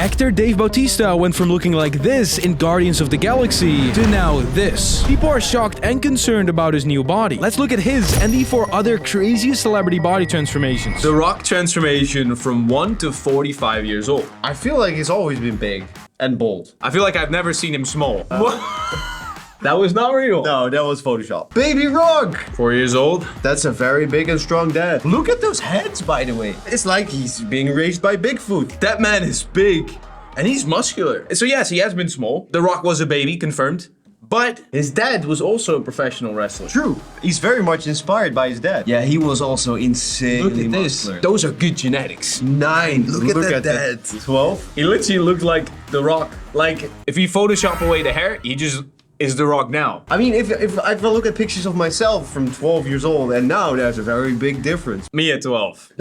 Actor Dave Bautista went from looking like this in Guardians of the Galaxy to now this. People are shocked and concerned about his new body. Let's look at his and the 4 other craziest celebrity body transformations. The Rock transformation from 1 to 45 years old. I feel like he's always been big and bold. I feel like I've never seen him small. That was not real. No, that was Photoshop. Baby Rock! 4 years old. That's a very big and strong dad. Look at those heads, by the way. It's like he's being raised by Bigfoot. That man is big. And he's muscular. So yes, he has been small. The Rock was a baby, confirmed. But his dad was also a professional wrestler. True. He's very much inspired by his dad. Yeah, he was also insanely muscular. Those are good genetics. 9. Look at that dad. 12. He literally looked like The Rock. Like, if you Photoshop away the hair, he just is The Rock now. I mean, if I look at pictures of myself from 12 years old and now, there's a very big difference. Me at 12.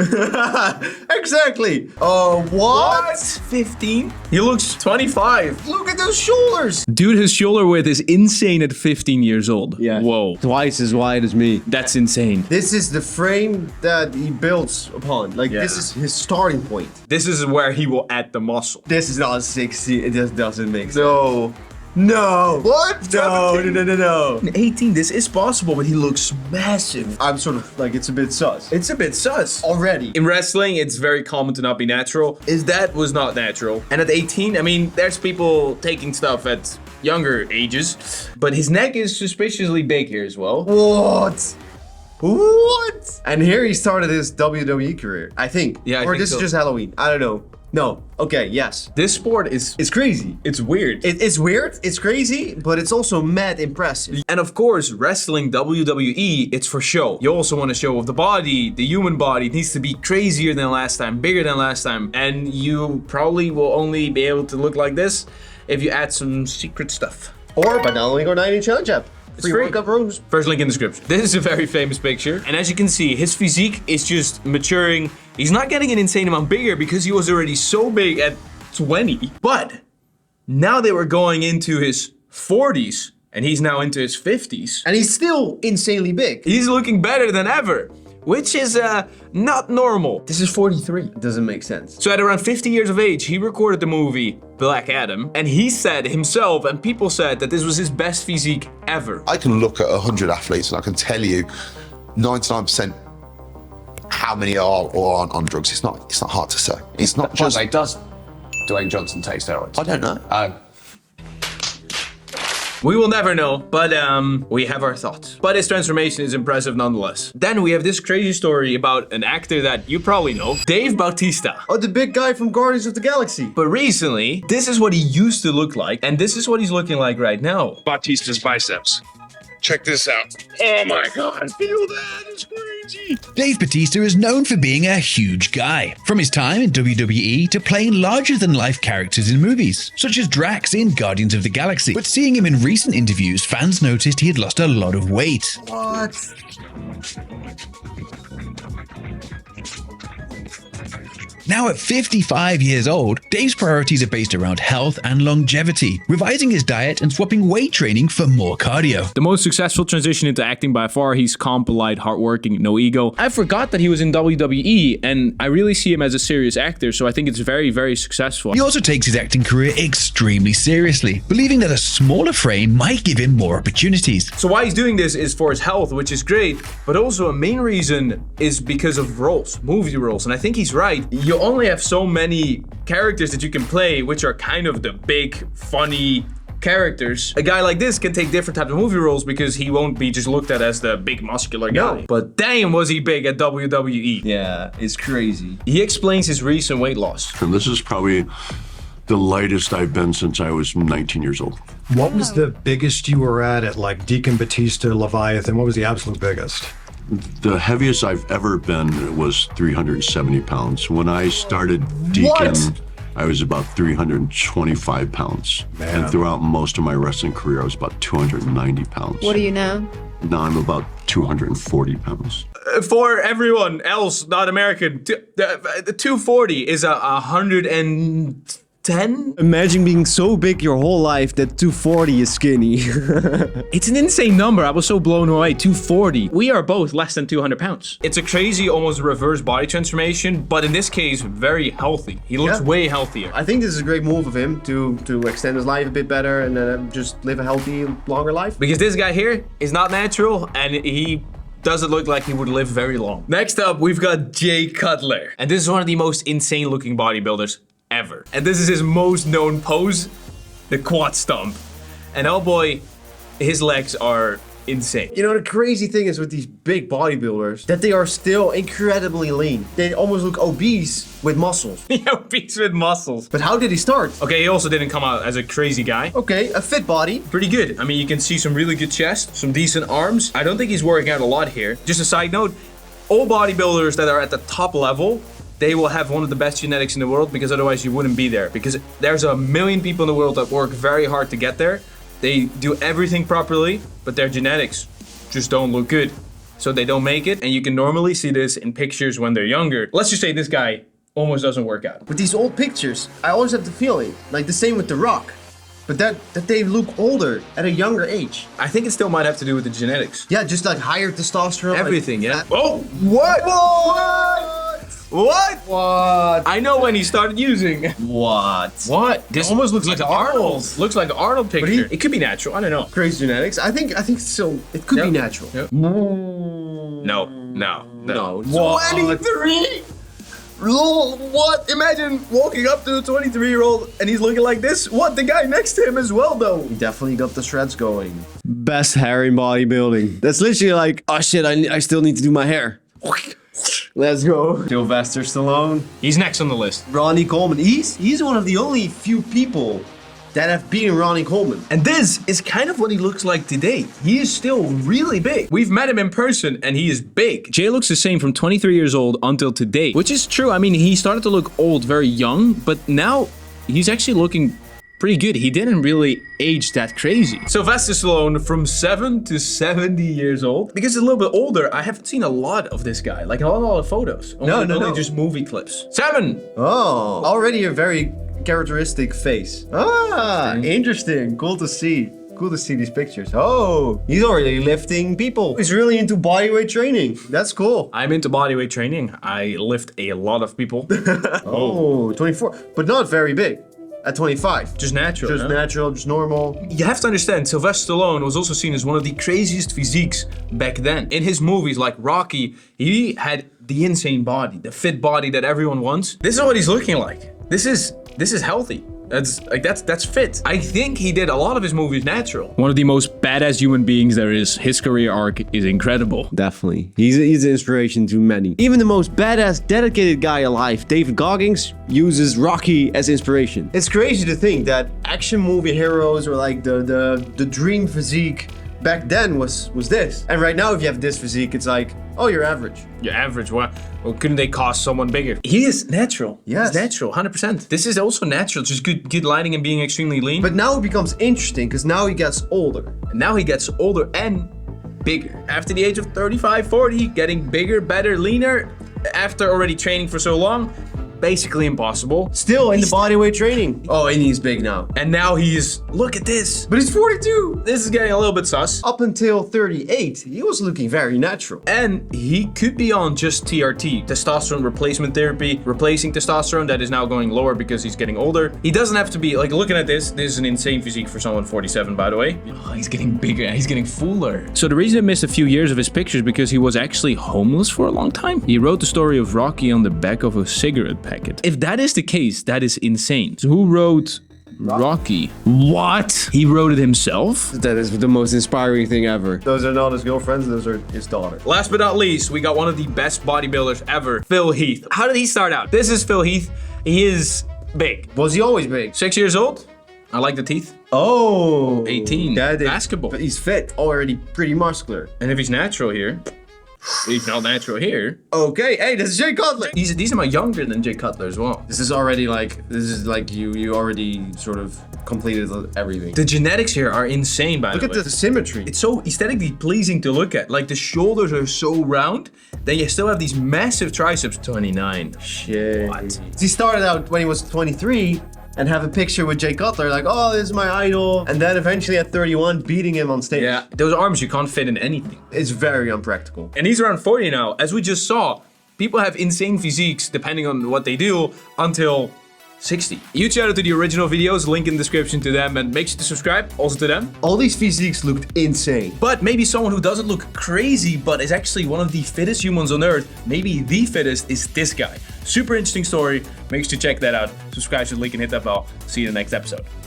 Exactly. What? 15? He looks 25. Look at those shoulders. Dude, his shoulder width is insane at 15 years old. Yeah. Whoa. Twice as wide as me. That's insane. This is the frame that he builds upon. Like, this is his starting point. This is where he will add the muscle. This is not 60. It just doesn't make sense. No. What? No. 18, this is possible, but he looks massive. I'm sort of like, it's a bit sus. It's a bit sus. Already. In wrestling, it's very common to not be natural. His dad was not natural. And at 18, I mean, there's people taking stuff at younger ages, but his neck is suspiciously big here as well. What? What? And here he started his WWE career, I think. Yeah, I or think this so. is just Halloween. I don't know. No. Okay, yes. This sport is It's crazy. it's weird. It's weird, it's crazy, but it's also mad impressive. And of course, wrestling WWE, it's for show. You also want to show off the body, the human body. It needs to be crazier than last time, bigger than last time. And you probably will only be able to look like this if you add some secret stuff. Or by downloading our 90 challenge app. Free free. workout rooms. First link in the description. This is a very famous picture. And as you can see, his physique is just maturing. He's not getting an insane amount bigger because he was already so big at 20. But now they were going into his 40s and he's now into his 50s. And he's still insanely big. He's looking better than ever, which is not normal. This is 43. It doesn't make sense. So at around 50 years of age, he recorded the movie Black Adam, and he said himself, and people said that this was his best physique ever. I can look at 100 athletes and I can tell you 99% how many are or aren't on drugs. It's not hard to say. It's not just... Like, does Dwayne Johnson take steroids? I don't know. We will never know, but we have our thoughts. But his transformation is impressive nonetheless. Then we have this crazy story about an actor that you probably know, Dave Bautista. Oh, the big guy from Guardians of the Galaxy. But recently, this is what he used to look like, and this is what he's looking like right now. Bautista's biceps. Check this out. Oh my God, feel that, it's crazy. Dave Bautista is known for being a huge guy, from his time in WWE to playing larger-than-life characters in movies, such as Drax in Guardians of the Galaxy. But seeing him in recent interviews, fans noticed he had lost a lot of weight. What? Now at 55 years old, Dave's priorities are based around health and longevity, revising his diet and swapping weight training for more cardio. The most successful transition into acting by far. He's calm, polite, hardworking, no ego. I forgot that he was in WWE, and I really see him as a serious actor, so I think it's very, very successful. He also takes his acting career extremely seriously, believing that a smaller frame might give him more opportunities. So why he's doing this is for his health, which is great, but also a main reason is because of roles, movie roles, and I think he's right. You only have so many characters that you can play, which are kind of the big, funny characters. A guy like this can take different types of movie roles because he won't be just looked at as the big muscular guy. No. But damn, was he big at WWE. Yeah, it's crazy. He explains his recent weight loss. And this is probably the lightest I've been since I was 19 years old. What was the biggest you were at like Deacon Bautista, Leviathan? What was the absolute biggest? The heaviest I've ever been was 370 pounds. When I started Deacon, I was about 325 pounds. Man. And throughout most of my wrestling career, I was about 290 pounds. What are you now? Now I'm about 240 pounds. For everyone else, not American, the 240 is 110 210? Imagine being so big your whole life that 240 is skinny. It's an insane number. I was so blown away. 240. We are both less than 200 pounds. It's a crazy, almost reverse body transformation, but in this case, very healthy. He looks way healthier. I think this is a great move of him to extend his life a bit better and just live a healthy, longer life. Because this guy here is not natural, and he doesn't look like he would live very long. Next up, we've got Cutler. And this is one of the most insane looking bodybuilders ever. And this is his most known pose, the quad stomp. And oh boy, his legs are insane. You know, the crazy thing is with these big bodybuilders that they are still incredibly lean. They almost look obese with muscles. Obese with muscles. But how did he start? Okay, he also didn't come out as a crazy guy. Okay, a fit body. Pretty good. I mean, you can see some really good chest, some decent arms. I don't think he's working out a lot here. Just a side note, all bodybuilders that are at the top level, they will have one of the best genetics in the world, because otherwise you wouldn't be there. Because there's a million people in the world that work very hard to get there. They do everything properly, but their genetics just don't look good. So they don't make it, and you can normally see this in pictures when they're younger. Let's just say this guy almost doesn't work out. With these old pictures, I always have the feeling, like the same with The Rock, but that they look older at a younger age. I think it still might have to do with the genetics. Yeah, just like higher testosterone. Everything, like, yeah. Oh, what? What? I know when he started using. What? What? This almost looks like Arnold. Looks like an Arnold picture. It could be natural. I don't know. Crazy genetics. I think still it could be natural. Yep. No. 23. What? Imagine walking up to a 23-year-old and he's looking like this. What? The guy next to him as well, though. He definitely got the shreds going. Best hair in bodybuilding. That's literally like, oh shit, I still need to do my hair. Let's go. Sylvester Stallone. He's next on the list. Ronnie Coleman. He's one of the only few people that have beaten Ronnie Coleman. And this is kind of what he looks like today. He is still really big. We've met him in person and he is big. Jay looks the same from 23 years old until today, which is true. I mean, he started to look old very young, but now he's actually looking pretty good. He didn't really age that crazy. Sylvester Stallone from 7 to 70 years old. Because he's a little bit older, I haven't seen a lot of this guy. Like a lot of photos. Only just movie clips. 7! Oh, already a very characteristic face. Ah, interesting. Cool to see. Cool to see these pictures. Oh, he's already lifting people. He's really into bodyweight training. That's cool. I'm into bodyweight training. I lift a lot of people. Oh, 24, but not very big. At 25. Just natural. Just natural, just normal. You have to understand, Sylvester Stallone was also seen as one of the craziest physiques back then. In his movies like Rocky, he had the insane body, the fit body that everyone wants. This is what he's looking like. This is healthy. That's fit. I think he did a lot of his movies natural. One of the most badass human beings there is. His career arc is incredible. Definitely. He's an inspiration to many. Even the most badass, dedicated guy alive, David Goggins, uses Rocky as inspiration. It's crazy to think that action movie heroes were like the dream physique back then was this. And right now, if you have this physique, it's like, oh, you're average. You're average. Well, couldn't they cast someone bigger? He is natural. Yes. He's natural, 100%. This is also natural, just good lighting and being extremely lean. But now it becomes interesting because now he gets older. Now he gets older and bigger. After the age of 35, 40, getting bigger, better, leaner, after already training for so long, basically impossible. Still in the bodyweight training. Oh, and he's big now. And now he's, look at this. But he's 42. This is getting a little bit sus. Up until 38, he was looking very natural. And he could be on just TRT, testosterone replacement therapy, replacing testosterone that is now going lower because he's getting older. He doesn't have to be, like, looking at this is an insane physique for someone 47, by the way. Oh, he's getting bigger, he's getting fuller. So the reason I missed a few years of his pictures because he was actually homeless for a long time. He wrote the story of Rocky on the back of a cigarette packet. If that is the case, that is insane. So who wrote Rocky? What? He wrote it himself? That is the most inspiring thing ever. Those are not his girlfriends, those are his daughter. Last but not least, we got one of the best bodybuilders ever, Heath. How did he start out? This is Heath. He is big. Was he always big? 6 years old. I like the teeth. Oh. 18. Basketball. But he's fit, already pretty muscular. And if he's natural here, he's not natural here. Okay, hey, this is Jay Cutler. He's a decent amount younger than Jay Cutler as well. This is like you already sort of completed everything. The genetics here are insane, by the way. Look at the symmetry. It's so aesthetically pleasing to look at. Like the shoulders are so round, then you still have these massive triceps. 29. Shit. What? He started out when he was 23, and have a picture with Jay Cutler, like, oh, this is my idol. And then eventually at 31, beating him on stage. Yeah, those arms you can't fit in anything. It's very unpractical. And he's around 40 now. As we just saw, people have insane physiques depending on what they do until 60. Huge shout out to the original videos, link in the description to them, and make sure to subscribe also to them. All these physiques looked insane. But maybe someone who doesn't look crazy but is actually one of the fittest humans on earth, maybe the fittest, is this guy. Super interesting story. Make sure to check that out. Subscribe to the link and hit that bell. See you in the next episode.